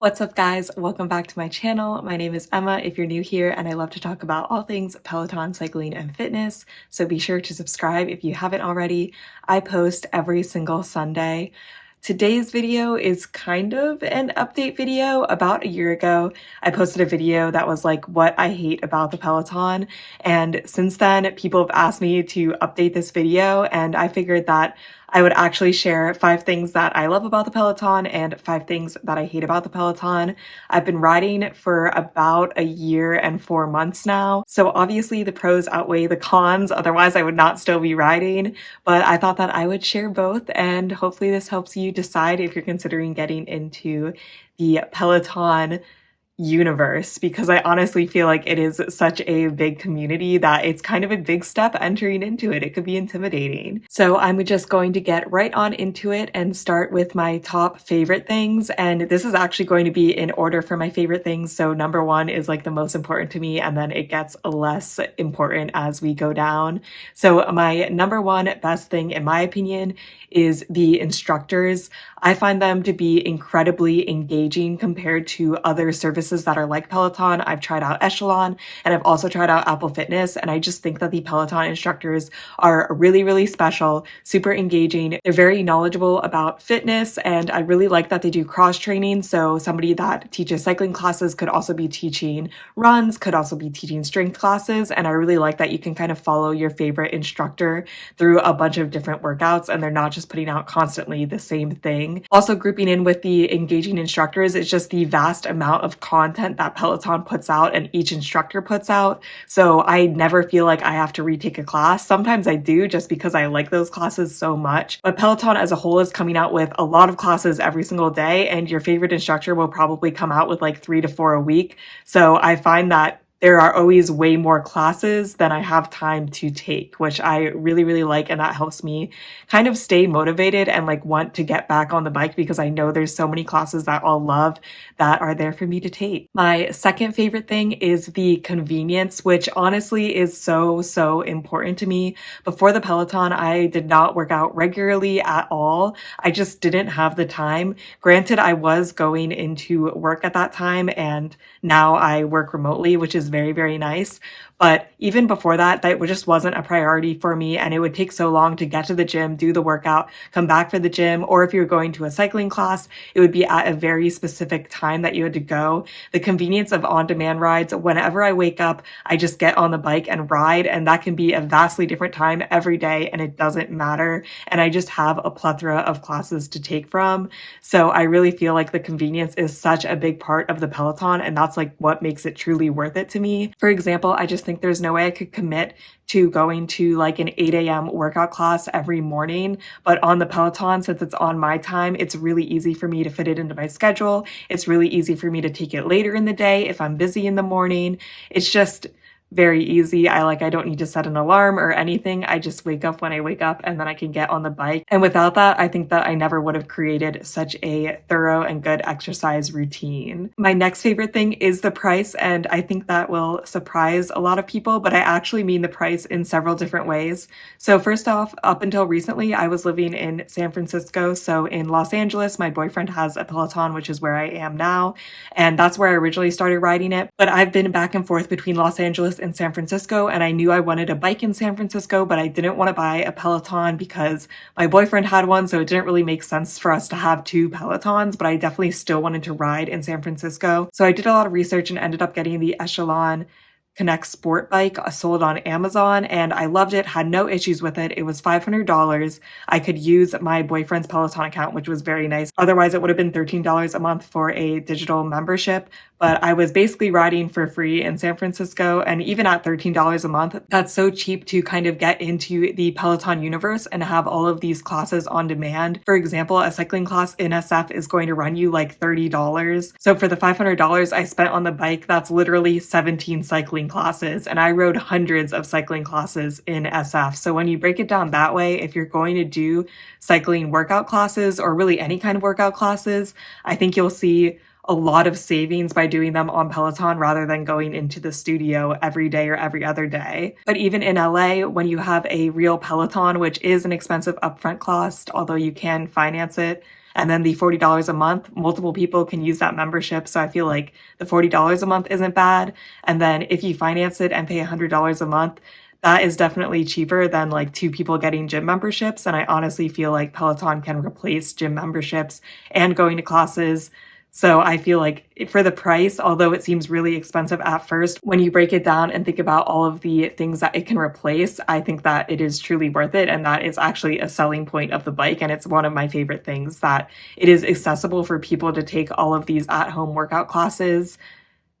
What's up, guys? Welcome back to my channel. My name is Emma if you're new here, and I love to talk about all things Peloton, cycling, and fitness. So be sure to subscribe if you haven't already. I post every single Sunday. Today's video is kind of an update video. About a year ago, I posted a video that was like what I hate about the Peloton. And since then, people have asked me to update this video, and I figured that I would actually share 5 things that I love about the Peloton and 5 things that I hate about the Peloton. I've been riding for about a year and 4 months now, so obviously the pros outweigh the cons, otherwise I would not still be riding, but I thought that I would share both, and hopefully this helps you decide if you're considering getting into the Peloton universe, because I honestly feel like it is such a big community that it's kind of a big step entering into it. It could be intimidating. So I'm just going to get right on into it and start with my top favorite things. And this is actually going to be in order for my favorite things. So number 1 is like the most important to me, and then it gets less important as we go down. So my number 1 best thing, in my opinion, is the instructors. I find them to be incredibly engaging compared to other services that are like Peloton. I've tried out Echelon, and I've also tried out Apple Fitness, and I just think that the Peloton instructors are really, really special, super engaging. They're very knowledgeable about fitness, and I really like that they do cross training. So somebody that teaches cycling classes could also be teaching runs, could also be teaching strength classes, and I really like that you can kind of follow your favorite instructor through a bunch of different workouts, and they're not just putting out constantly the same thing. Also, grouping in with the engaging instructors is just the vast amount of content that Peloton puts out and each instructor puts out. So I never feel like I have to retake a class. Sometimes I do, just because I like those classes so much. But Peloton as a whole is coming out with a lot of classes every single day, and your favorite instructor will probably come out with like 3 to 4 a week. So I find that there are always way more classes than I have time to take, which I really, really like. And that helps me kind of stay motivated and like want to get back on the bike, because I know there's so many classes that I'll love that are there for me to take. My second favorite thing is the convenience, which honestly is so important to me. Before the Peloton, I did not work out regularly at all. I just didn't have the time. Granted, I was going into work at that time, and now I work remotely, which is very, very nice. But even before that, that just wasn't a priority for me, and it would take so long to get to the gym, do the workout, come back for the gym, or if you were going to a cycling class, it would be at a very specific time that you had to go. The convenience of on-demand rides, whenever I wake up, I just get on the bike and ride, and that can be a vastly different time every day, and it doesn't matter. And I just have a plethora of classes to take from. So I really feel like the convenience is such a big part of the Peloton, and that's like what makes it truly worth it to me. For example, I just think there's no way I could commit to going to like an 8 a.m. workout class every morning. But on the Peloton, since it's on my time, it's really easy for me to fit it into my schedule. It's really easy for me to take it later in the day if I'm busy in the morning. It's just very easy. I don't need to set an alarm or anything. I just wake up when I wake up, and then I can get on the bike. And without that, I think that I never would have created such a thorough and good exercise routine. My next favorite thing is the price, and I think that will surprise a lot of people, but I actually mean the price in several different ways. So first off, up until recently, I was living in San Francisco. So in Los Angeles, my boyfriend has a Peloton, which is where I am now, and that's where I originally started riding it. But I've been back and forth between Los Angeles in San Francisco, and I knew I wanted a bike in San Francisco, but I didn't want to buy a Peloton because my boyfriend had one, so it didn't really make sense for us to have 2 Pelotons, but I definitely still wanted to ride in San Francisco. So I did a lot of research and ended up getting the Echelon Connect Sport bike sold on Amazon, and I loved it, had no issues with it. It was $500. I could use my boyfriend's Peloton account, which was very nice. Otherwise, it would have been $13 a month for a digital membership, but I was basically riding for free in San Francisco, and even at $13 a month, that's so cheap to kind of get into the Peloton universe and have all of these classes on demand. For example, a cycling class in SF is going to run you like $30. So for the $500 I spent on the bike, that's literally 17 cycling classes, and I rode hundreds of cycling classes in SF. So when you break it down that way, if you're going to do cycling workout classes or really any kind of workout classes, I think you'll see a lot of savings by doing them on Peloton rather than going into the studio every day or every other day. But even in LA, when you have a real Peloton, which is an expensive upfront cost, although you can finance it, And then the $40 a month, multiple people can use that membership. So I feel like the $40 a month isn't bad. And then if you finance it and pay $100 a month, that is definitely cheaper than like two people getting gym memberships. And I honestly feel like Peloton can replace gym memberships and going to classes. So I feel like for the price, although it seems really expensive at first, when you break it down and think about all of the things that it can replace, I think that it is truly worth it. And that is actually a selling point of the bike. And it's one of my favorite things, that it is accessible for people to take all of these at-home workout classes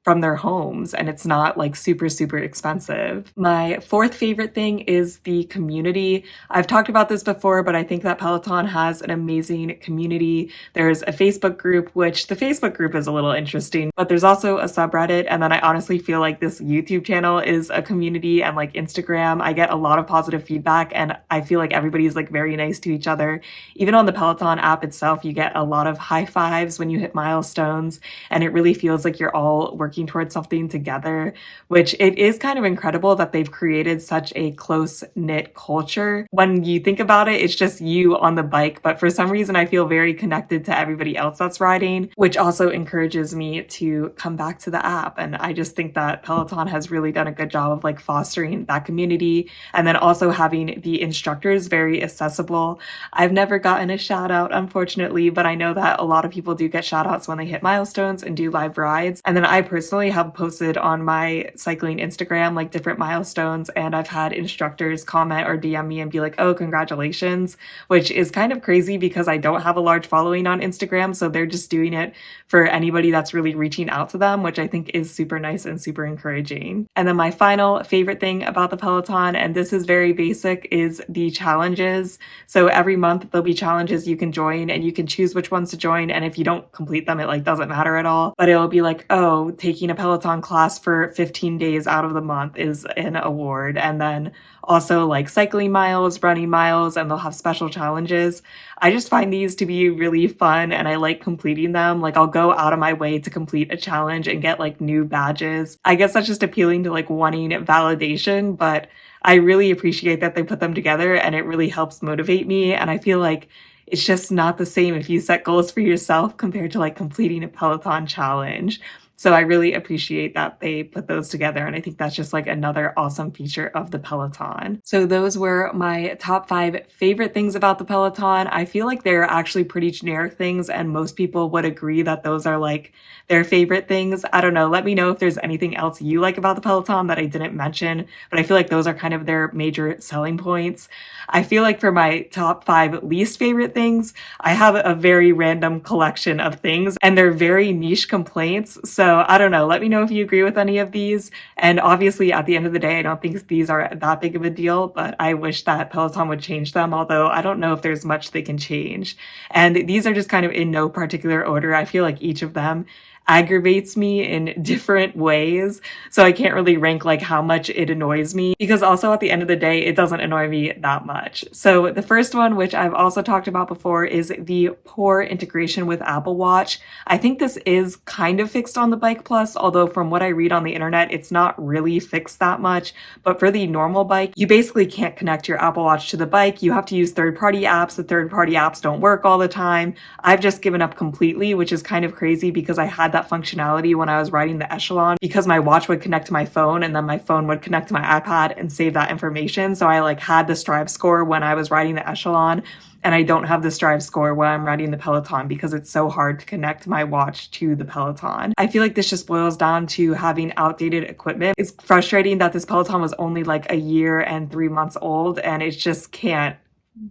from their homes, and it's not like super, super expensive. My fourth favorite thing is the community. I've talked about this before, but I think that Peloton has an amazing community. There's a Facebook group, which the Facebook group is a little interesting, but there's also a subreddit. And then I honestly feel like this YouTube channel is a community, and like Instagram, I get a lot of positive feedback, and I feel like everybody's like very nice to each other. Even on the Peloton app itself, you get a lot of high fives when you hit milestones, and it really feels like you're all working towards something together, which it is kind of incredible that they've created such a close-knit culture. When you think about it, it's just you on the bike, but for some reason I feel very connected to everybody else that's riding, which also encourages me to come back to the app. And I just think that Peloton has really done a good job of like fostering that community, and then also having the instructors very accessible. I've never gotten a shout out, unfortunately, but I know that a lot of people do get shout outs when they hit milestones and do live rides. And then I personally have posted on my cycling Instagram like different milestones, and I've had instructors comment or DM me and be like, oh, congratulations, which is kind of crazy because I don't have a large following on Instagram. So they're just doing it for anybody that's really reaching out to them, which I think is super nice and super encouraging. And then my final favorite thing about the Peloton, and this is very basic, is the challenges. So every month there'll be challenges you can join, and you can choose which ones to join. And if you don't complete them, it like doesn't matter at all, but it'll be like, oh, taking a Peloton class for 15 days out of the month is an award. And then also like cycling miles, running miles, and they'll have special challenges. I just find these to be really fun, and I like completing them. Like I'll go out of my way to complete a challenge and get like new badges. I guess that's just appealing to like wanting validation, but I really appreciate that they put them together, and it really helps motivate me. And I feel like it's just not the same if you set goals for yourself compared to like completing a Peloton challenge. So I really appreciate that they put those together, and I think that's just like another awesome feature of the Peloton. So those were my top 5 favorite things about the Peloton. I feel like they're actually pretty generic things, and most people would agree that those are like their favorite things. I don't know. Let me know if there's anything else you like about the Peloton that I didn't mention, but I feel like those are kind of their major selling points. I feel like for my top 5 least favorite things, I have a very random collection of things, and they're very niche complaints. So I don't know. Let me know if you agree with any of these. And obviously at the end of the day, I don't think these are that big of a deal, but I wish that Peloton would change them, although I don't know if there's much they can change. And these are just kind of in no particular order. I feel like each of them aggravates me in different ways. So I can't really rank like how much it annoys me, because also at the end of the day, it doesn't annoy me that much. So the first one, which I've also talked about before, is the poor integration with Apple Watch. I think this is kind of fixed on the Bike Plus, although from what I read on the internet, it's not really fixed that much. But for the normal bike, you basically can't connect your Apple Watch to the bike. You have to use third-party apps. The third-party apps don't work all the time. I've just given up completely, which is kind of crazy because I had that functionality when I was riding the Echelon, because my watch would connect to my phone, and then my phone would connect to my iPad and save that information. So I like had the Strive score when I was riding the Echelon, and I don't have the Strive score when I'm riding the Peloton because it's so hard to connect my watch to the Peloton. I feel like this just boils down to having outdated equipment. It's frustrating that this Peloton was only like a year and 3 months old, and it just can't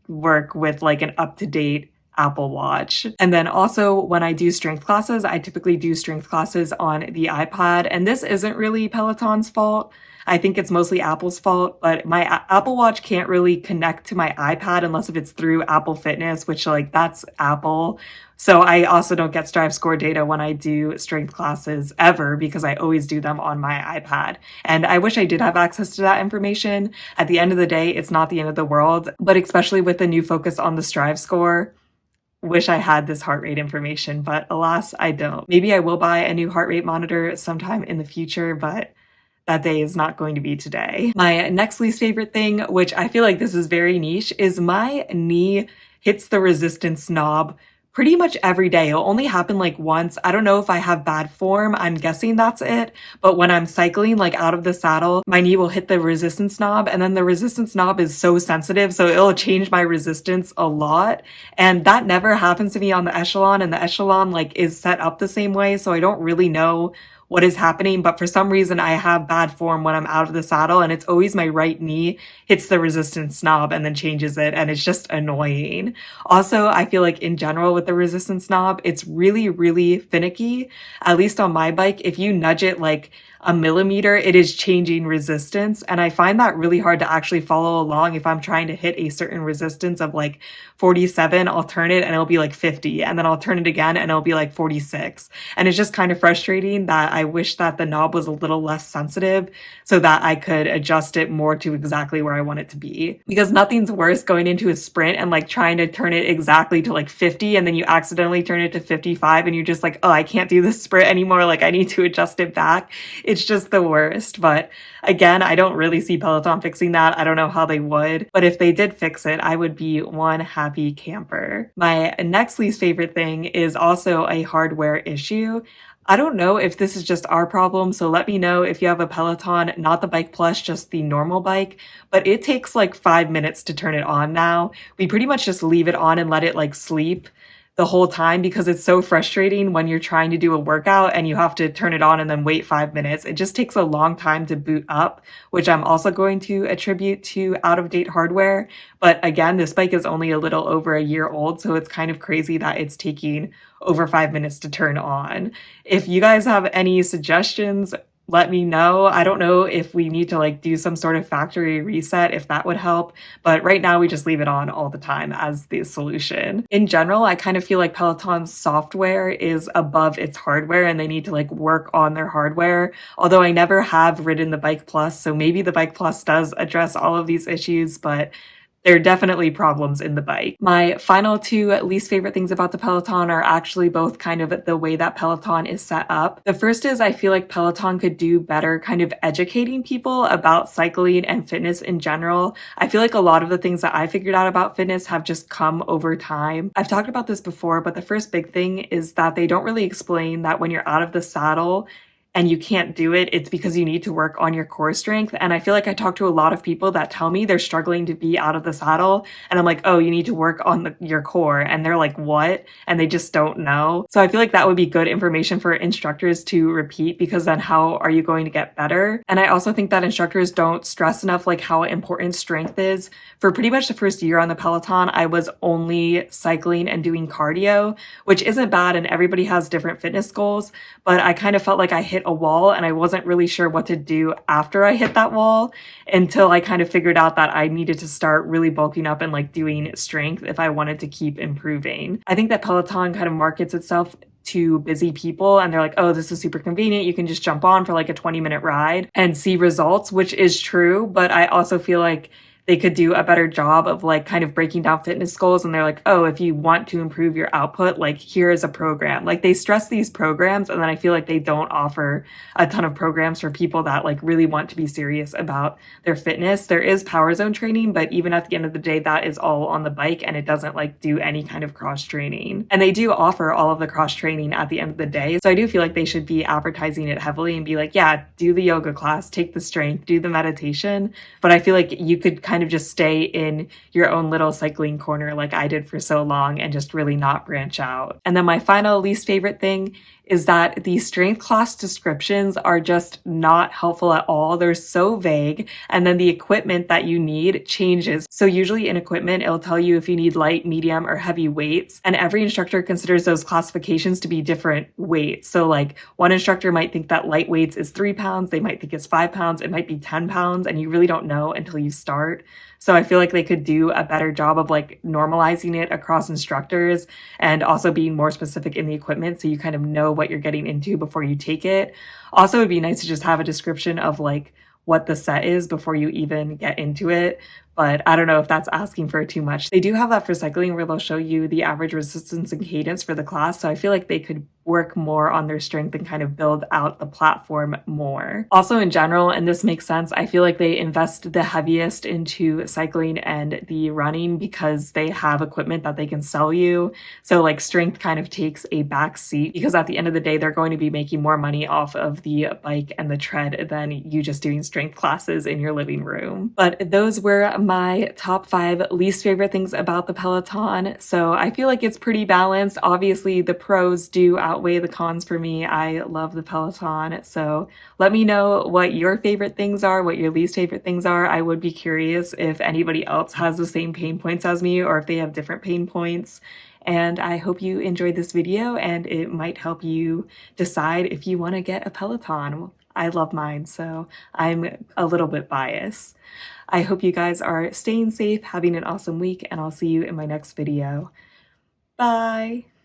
work with like an up-to-date Apple Watch. And then also when I do strength classes, I typically do strength classes on the iPad, and this isn't really Peloton's fault. I think it's mostly Apple's fault, but my Apple Watch can't really connect to my iPad unless if it's through Apple Fitness, which like that's Apple. So I also don't get Strive score data when I do strength classes ever, because I always do them on my iPad. And I wish I did have access to that information. At the end of the day, it's not the end of the world, but especially with the new focus on the Strive score, wish I had this heart rate information, but alas, I don't. Maybe I will buy a new heart rate monitor sometime in the future, but that day is not going to be today. My next least favorite thing, which I feel like this is very niche, is my knee hits the resistance knob pretty much every day. It'll only happen like once. I don't know if I have bad form. I'm guessing that's it. But when I'm cycling like out of the saddle, my knee will hit the resistance knob, and then the resistance knob is so sensitive, so it'll change my resistance a lot. And that never happens to me on the echelon, and the echelon like is set up the same way, so I don't really know what is happening, but for some reason I have bad form when I'm out of the saddle, and it's always my right knee hits the resistance knob and then changes it, and it's just annoying. Also, I feel like in general with the resistance knob, it's really, really finicky. At least on my bike, if you nudge it like a millimeter, it is changing resistance. And I find that really hard to actually follow along if I'm trying to hit a certain resistance of like 47, I'll turn it and it'll be like 50, and then I'll turn it again and it'll be like 46. And it's just kind of frustrating that I wish that the knob was a little less sensitive so that I could adjust it more to exactly where I want it to be. Because nothing's worse going into a sprint and like trying to turn it exactly to like 50, and then you accidentally turn it to 55 and you're just like, oh, I can't do this sprint anymore. Like I need to adjust it back. It's just the worst. But again, I don't really see Peloton fixing that. I don't know how they would, but if they did fix it, I would be one happy camper. My next least favorite thing is also a hardware issue. I don't know if this is just our problem, so let me know if you have a Peloton, not the Bike Plus, just the normal bike, but it takes like 5 minutes to turn it on now. We pretty much just leave it on and let it like sleep the whole time because it's so frustrating when you're trying to do a workout and you have to turn it on and then wait 5 minutes. It just takes a long time to boot up, which I'm also going to attribute to out-of-date hardware. But again, this bike is only a little over a year old, so it's kind of crazy that it's taking over 5 minutes to turn on. If you guys have any suggestions, let me know. I don't know if we need to like do some sort of factory reset, if that would help, but right now we just leave it on all the time as the solution. In general, I kind of feel like Peloton's software is above its hardware and they need to like work on their hardware. Although I never have ridden the Bike Plus, so maybe the Bike Plus does address all of these issues, but there are definitely problems in the bike. My final two least favorite things about the Peloton are actually both kind of the way that Peloton is set up. The first is I feel like Peloton could do better kind of educating people about cycling and fitness in general. I feel like a lot of the things that I figured out about fitness have just come over time. I've talked about this before, but the first big thing is that they don't really explain that when you're out of the saddle and you can't do it, it's because you need to work on your core strength. And I feel like I talk to a lot of people that tell me they're struggling to be out of the saddle. And I'm like, oh, you need to work on your core. And they're like, what? And they just don't know. So I feel like that would be good information for instructors to repeat, because then how are you going to get better? And I also think that instructors don't stress enough like how important strength is. For pretty much the first year on the Peloton, I was only cycling and doing cardio, which isn't bad, and everybody has different fitness goals, but I kind of felt like I hit a wall and I wasn't really sure what to do after I hit that wall until I kind of figured out that I needed to start really bulking up and like doing strength if I wanted to keep improving. I think that Peloton kind of markets itself to busy people and they're like, oh, this is super convenient. You can just jump on for like a 20-minute ride and see results, which is true. But I also feel like they could do a better job of like kind of breaking down fitness goals. And they're like, oh, if you want to improve your output, like here is a program. Like they stress these programs, and then I feel like they don't offer a ton of programs for people that like really want to be serious about their fitness. There is power zone training, but even at the end of the day, that is all on the bike and it doesn't like do any kind of cross training. And they do offer all of the cross training at the end of the day. So I do feel like they should be advertising it heavily and be like, yeah, do the yoga class, take the strength, do the meditation. But I feel like you could kind of just stay in your own little cycling corner like I did for so long and just really not branch out. And then my final least favorite thing is that the strength class descriptions are just not helpful at all. They're so vague. And then the equipment that you need changes. So usually in equipment, it'll tell you if you need light, medium, or heavy weights. And every instructor considers those classifications to be different weights. So like one instructor might think that light weights is 3 pounds. They might think it's 5 pounds. It might be 10 pounds. And you really don't know until you start. So I feel like they could do a better job of like normalizing it across instructors and also being more specific in the equipment so you kind of know what you're getting into before you take it. Also, it'd be nice to just have a description of like what the set is before you even get into it. But I don't know if that's asking for too much. They do have that for cycling where they'll show you the average resistance and cadence for the class. So I feel like they could work more on their strength and kind of build out the platform more. Also in general, and this makes sense, I feel like they invest the heaviest into cycling and the running because they have equipment that they can sell you. So like strength kind of takes a back seat because at the end of the day, they're going to be making more money off of the bike and the tread than you just doing strength classes in your living room. But those were my top 5 least favorite things about the Peloton. So I feel like it's pretty balanced. Obviously, the pros do outweigh the cons for me. I love the Peloton. So let me know what your favorite things are, what your least favorite things are. I would be curious if anybody else has the same pain points as me or if they have different pain points. And I hope you enjoyed this video and it might help you decide if you want to get a Peloton. I love mine, so I'm a little bit biased. I hope you guys are staying safe, having an awesome week, and I'll see you in my next video. Bye!